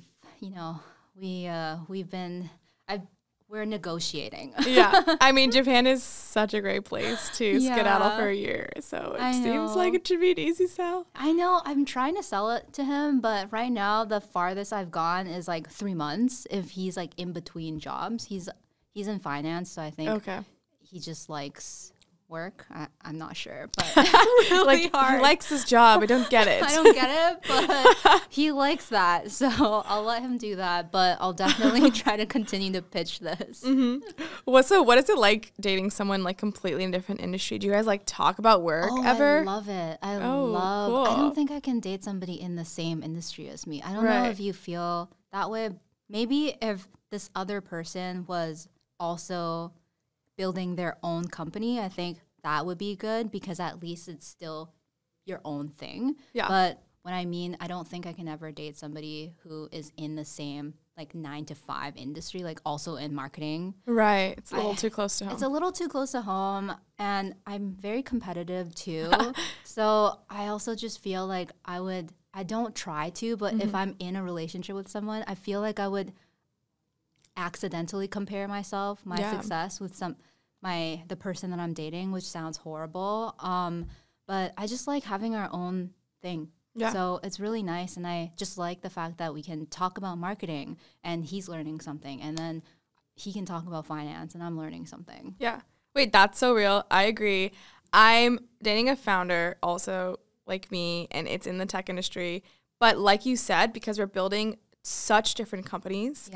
[SPEAKER 1] we're negotiating.
[SPEAKER 2] I mean, Japan is such a great place to skedaddle for a year. So it seems like it should be an easy sell.
[SPEAKER 1] I know. I'm trying to sell it to him, but right now the farthest I've gone is like 3 months if he's like in between jobs. He's in finance, so I think he just likes work. I'm not sure, but
[SPEAKER 2] really like hard. He likes his job. I don't get it.
[SPEAKER 1] I don't get it, but he likes that, so I'll let him do that. But I'll definitely try to continue to pitch this.
[SPEAKER 2] What is it like dating someone like completely in a different industry? Do you guys like talk about work ever?
[SPEAKER 1] I love it.
[SPEAKER 2] Cool.
[SPEAKER 1] I don't think I can date somebody in the same industry as me. I don't know if you feel that way. Maybe if this other person was also building their own company, I think that would be good because at least it's still your own thing. Yeah. But what I mean, I don't think I can ever date somebody who is in the same like 9-to-5 industry, like also in marketing.
[SPEAKER 2] Right. It's a little too close to home.
[SPEAKER 1] It's a little too close to home. And I'm very competitive too. So I also just feel like I don't try to, but if I'm in a relationship with someone, I feel like I would accidentally compare myself, my success with the person that I'm dating, which sounds horrible. But I just like having our own thing. Yeah. So it's really nice. And I just like the fact that we can talk about marketing and he's learning something. And then he can talk about finance and I'm learning something.
[SPEAKER 2] Yeah. Wait, that's so real. I agree. I'm dating a founder also like me, and it's in the tech industry. But like you said, because we're building such different companies,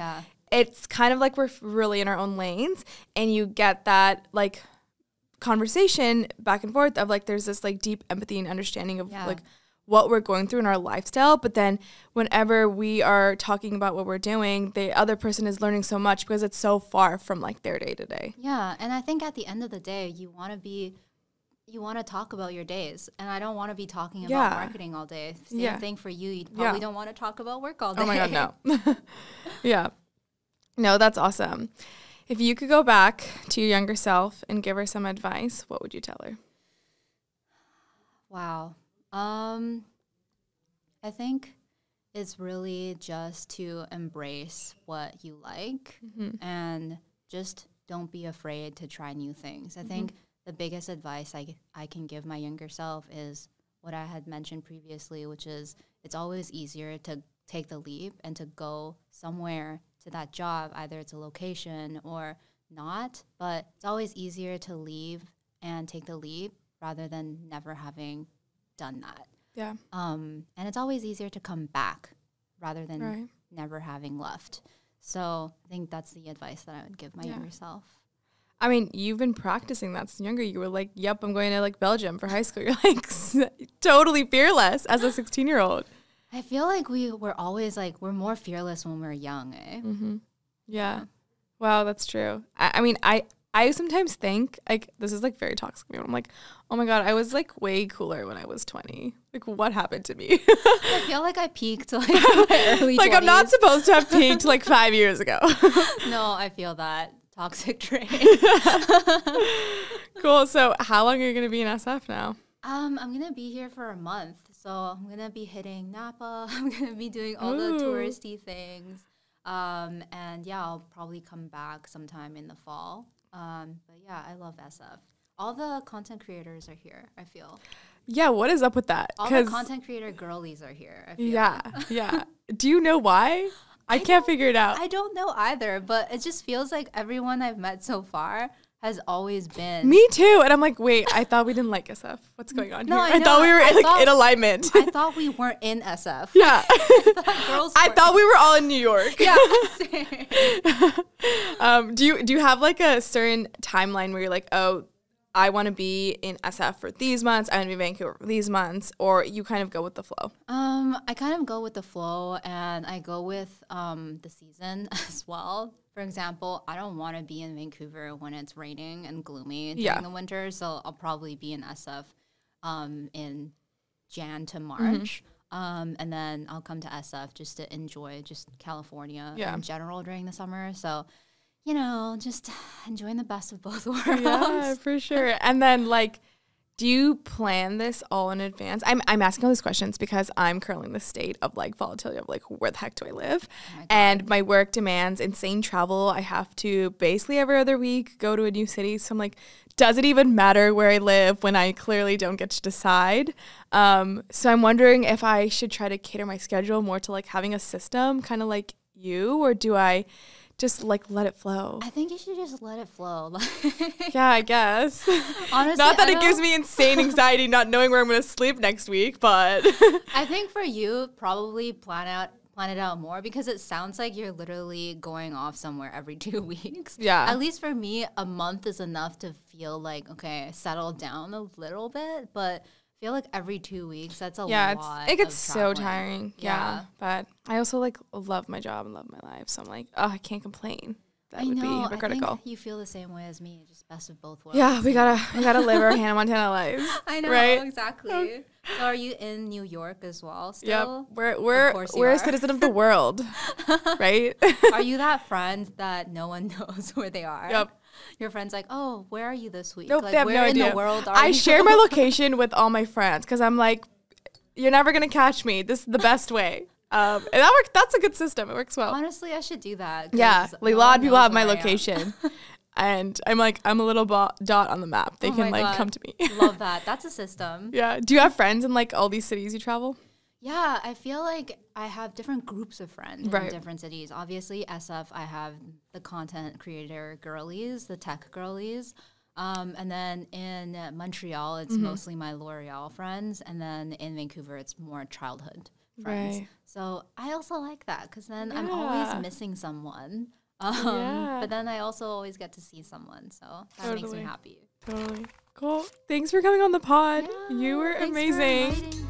[SPEAKER 2] it's kind of like we're really in our own lanes, and you get that like conversation back and forth of like there's this like deep empathy and understanding of like what we're going through in our lifestyle. But then whenever we are talking about what we're doing, the other person is learning so much because it's so far from like their day to day.
[SPEAKER 1] Yeah. And I think at the end of the day, you want to talk about your days. And I don't want to be talking about marketing all day. Same thing for you. You probably don't want to talk about work all day.
[SPEAKER 2] Oh my God, no. Yeah. No, that's awesome. If you could go back to your younger self and give her some advice, what would you tell her?
[SPEAKER 1] Wow. I think it's really just to embrace what you like and just don't be afraid to try new things. I think the biggest advice I can give my younger self is what I had mentioned previously, which is it's always easier to take the leap and to go somewhere to that job, either it's a location or not, but it's always easier to leave and take the leap rather than never having done that.
[SPEAKER 2] Yeah.
[SPEAKER 1] And it's always easier to come back rather than never having left. So I think that's the advice that I would give my younger self.
[SPEAKER 2] I mean, you've been practicing that since younger. You were like, yep, I'm going to like Belgium for high school. You're like totally fearless as a 16-year-old.
[SPEAKER 1] I feel like we're always like, we're more fearless when we're young, eh?
[SPEAKER 2] Yeah. Wow, that's true. I mean, I sometimes think, like, this is, like, very toxic. I'm like, oh, my God, I was, like, way cooler when I was 20. Like, what happened to me?
[SPEAKER 1] I feel like I peaked, like, in my early 20s.
[SPEAKER 2] I'm not supposed to have peaked, like, 5 years ago.
[SPEAKER 1] No, I feel that toxic trait.
[SPEAKER 2] Cool. So how long are you going to be in SF now?
[SPEAKER 1] I'm going to be here for a month. So I'm going to be hitting Napa. I'm going to be doing all the touristy things. And, yeah, I'll probably come back sometime in the fall. But yeah, I love SF. All the content creators are here, I feel.
[SPEAKER 2] Yeah, what is up with that?
[SPEAKER 1] All the content creator girlies are here, I feel.
[SPEAKER 2] Yeah. Do you know why? I can't figure it out.
[SPEAKER 1] I don't know either, but it just feels like everyone I've met so far has always been.
[SPEAKER 2] Me too. And I'm like, wait, I thought we didn't like SF. What's going on here? I thought we were in alignment.
[SPEAKER 1] I thought we weren't in SF.
[SPEAKER 2] Yeah. I thought we were all in New York.
[SPEAKER 1] Yeah.
[SPEAKER 2] Do you have like a certain timeline where you're like, oh, I want to be in SF for these months, I want to be in Vancouver for these months, or you kind of go with the flow?
[SPEAKER 1] I kind of go with the flow, and I go with the season as well. For example, I don't want to be in Vancouver when it's raining and gloomy during the winter, so I'll probably be in SF in Jan to March. And then I'll come to SF just to enjoy just California in general during the summer. So, you know, just enjoying the best of both worlds.
[SPEAKER 2] Yeah, for sure. And then, like, do you plan this all in advance? I'm asking all these questions because I'm currently in the state of, like, volatility of, like, where the heck do I live? And my work demands insane travel. I have to basically every other week go to a new city. So I'm like, does it even matter where I live when I clearly don't get to decide? So I'm wondering if I should try to cater my schedule more to, like, having a system, kind of like you, or do I just like let it flow.
[SPEAKER 1] I think you should just let it flow.
[SPEAKER 2] Yeah, I guess.
[SPEAKER 1] Honestly,
[SPEAKER 2] not that it gives me insane anxiety not knowing where I'm going to sleep next week, but
[SPEAKER 1] I think for you, probably plan it out more, because it sounds like you're literally going off somewhere every 2 weeks.
[SPEAKER 2] Yeah.
[SPEAKER 1] At least for me, a month is enough to feel like, okay, settle down a little bit, but I feel like every 2 weeks, that's a lot.
[SPEAKER 2] It gets
[SPEAKER 1] of
[SPEAKER 2] so
[SPEAKER 1] traveling.
[SPEAKER 2] tiring. Yeah. But I also like love my job and love my life. So I'm like, oh, I can't complain. That would be hypocritical.
[SPEAKER 1] I think you feel the same way as me, just best of both worlds.
[SPEAKER 2] Yeah, we gotta live our Hannah Montana lives.
[SPEAKER 1] I know,
[SPEAKER 2] right?
[SPEAKER 1] Exactly. So are you in New York as well still?
[SPEAKER 2] Yep. We're a citizen of the world, right?
[SPEAKER 1] Are you that friend that no one knows where they are?
[SPEAKER 2] Yep.
[SPEAKER 1] Your friend's like, oh, where are you this week?
[SPEAKER 2] Nope,
[SPEAKER 1] like,
[SPEAKER 2] they have
[SPEAKER 1] where
[SPEAKER 2] no
[SPEAKER 1] in
[SPEAKER 2] idea.
[SPEAKER 1] the world are
[SPEAKER 2] I
[SPEAKER 1] you?
[SPEAKER 2] share my location with all my friends because I'm like, you're never gonna catch me. This is the best way. And that works. That's a good system. It works well.
[SPEAKER 1] Honestly, I should do that.
[SPEAKER 2] Yeah, like a lot of people have my
[SPEAKER 1] where I am.
[SPEAKER 2] location, and I'm a little dot on the map. They can like come to me.
[SPEAKER 1] Love that. That's a system.
[SPEAKER 2] Yeah. Do you have friends in like all these cities you travel?
[SPEAKER 1] Yeah, I feel like I have different groups of friends
[SPEAKER 2] Right.
[SPEAKER 1] in different cities. Obviously, SF, I have the content creator girlies, the tech girlies. And then in Montreal, it's mostly my L'Oreal friends. And then in Vancouver, it's more childhood friends.
[SPEAKER 2] Right.
[SPEAKER 1] So I also like that, because then I'm
[SPEAKER 2] Yeah.
[SPEAKER 1] always missing someone.
[SPEAKER 2] Yeah.
[SPEAKER 1] But then I also always get to see someone. So that makes me happy.
[SPEAKER 2] Totally. Cool. Thanks for coming on the pod.
[SPEAKER 1] Yeah,
[SPEAKER 2] You were
[SPEAKER 1] thanks for
[SPEAKER 2] amazing.
[SPEAKER 1] inviting